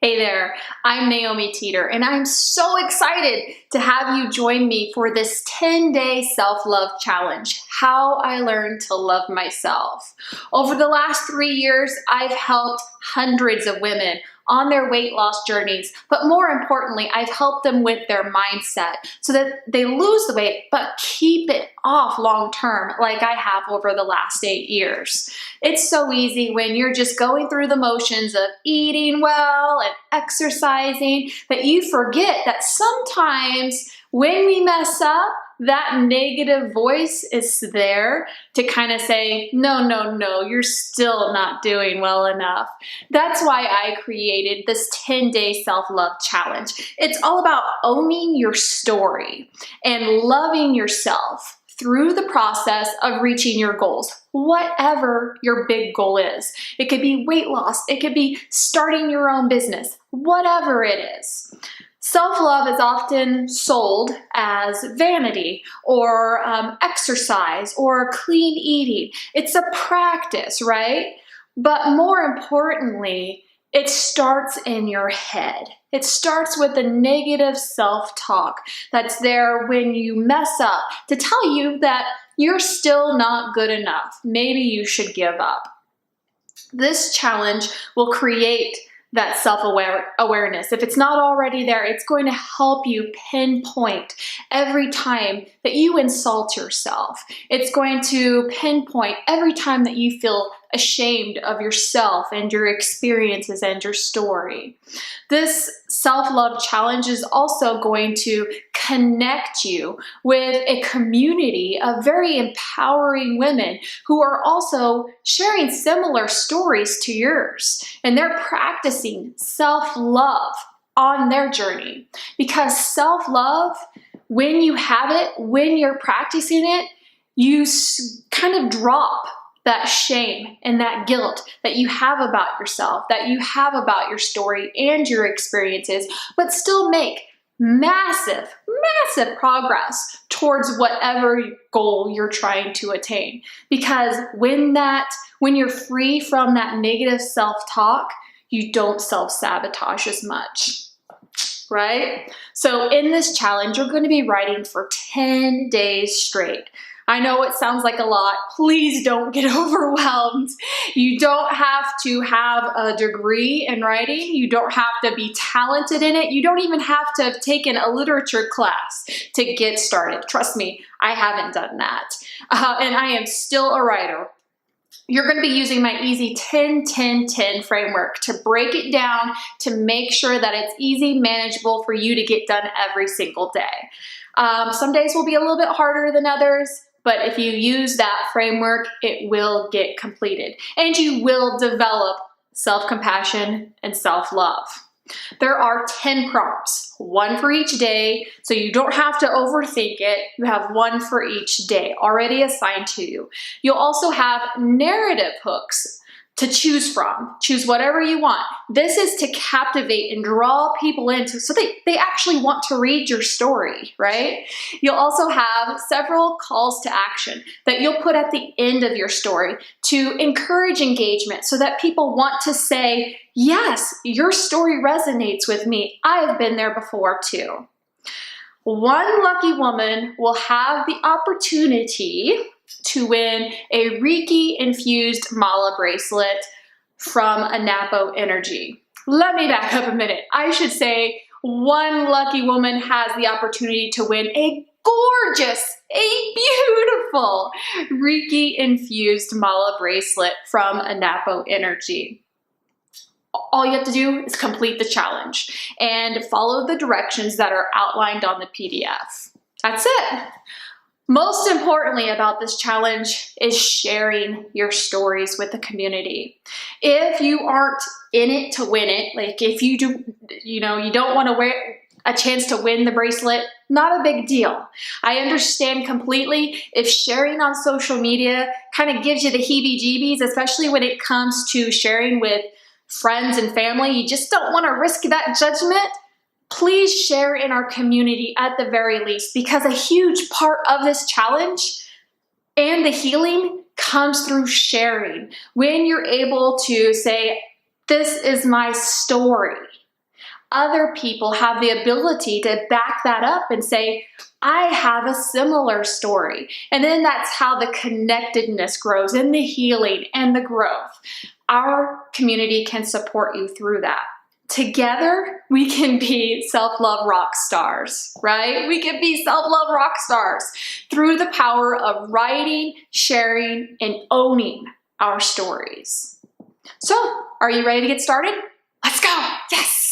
Hey there, I'm Naomi Teeter, and I'm so excited to have you join me for this 10-day self-love challenge, How I Learned to Love Myself. Over the last 3 years, I've helped hundreds of women on their weight loss journeys, but more importantly, I've helped them with their mindset so that they lose the weight, but keep it off long term like I have over the last 8 years. It's so easy when you're just going through the motions of eating well and exercising that you forget that sometimes when we mess up, that negative voice is there to kind of say, no, you're still not doing well enough. That's why I created this 10-day self-love challenge. It's all about owning your story and loving yourself through the process of reaching your goals, whatever your big goal is. It could be weight loss, it could be starting your own business, whatever it is. Self-love is often sold as vanity or exercise or clean eating. It's a practice, right? But more importantly, it starts in your head. It starts with the negative self-talk that's there when you mess up to tell you that you're still not good enough. Maybe you should give up. This challenge will create that self-awareness. If it's not already there, it's going to help you pinpoint every time that you insult yourself. It's going to pinpoint every time that you feel ashamed of yourself and your experiences and your story. This self-love challenge is also going to connect you with a community of very empowering women who are also sharing similar stories to yours, and they're practicing self-love on their journey. Because self-love, when you have it, when you're practicing it, you kind of drop that shame and that guilt that you have about yourself, that you have about your story and your experiences, but still make massive progress towards whatever goal you're trying to attain. Because when you're free from that negative self-talk, you don't self-sabotage as much, right? So in this challenge, you're going to be writing for 10 days straight. I know it sounds like a lot. Please don't get overwhelmed. You don't have to have a degree in writing. You don't have to be talented in it. You don't even have to have taken a literature class to get started. Trust me, I haven't done that. And I am still a writer. You're going to be using my easy 10-10-10 framework to break it down to make sure that it's easy, manageable for you to get done every single day. Some days will be a little bit harder than others, but if you use that framework, it will get completed and you will develop self-compassion and self-love. There are 10 prompts, one for each day, so you don't have to overthink it. You have one for each day already assigned to you. You'll also have narrative hooks to choose from. Choose whatever you want. This is to captivate and draw people in so they actually want to read your story, right? You'll also have several calls to action that you'll put at the end of your story to encourage engagement so that people want to say, yes, your story resonates with me. I've been there before too. One lucky woman will have the opportunity to win a Reiki-infused mala bracelet from Anapo Energy. Let me back up a minute. I should say one lucky woman has the opportunity to win a gorgeous, a beautiful Reiki-infused mala bracelet from Anapo Energy. All you have to do is complete the challenge and follow the directions that are outlined on the PDF. That's it. Most importantly about this challenge is sharing your stories with the community. If you aren't in it to win it, like if you don't want to wear a chance to win the bracelet, not a big deal. I understand completely if sharing on social media kind of gives you the heebie-jeebies, especially when it comes to sharing with friends and family. You just don't want to risk that judgment. Please share in our community at the very least, because a huge part of this challenge and the healing comes through sharing. When you're able to say, this is my story, other people have the ability to back that up and say, I have a similar story. And then that's how the connectedness grows and the healing and the growth. Our community can support you through that. Together, we can be self-love rock stars, right? We can be self-love rock stars through the power of writing, sharing, and owning our stories. So, are you ready to get started? Let's go. Yes.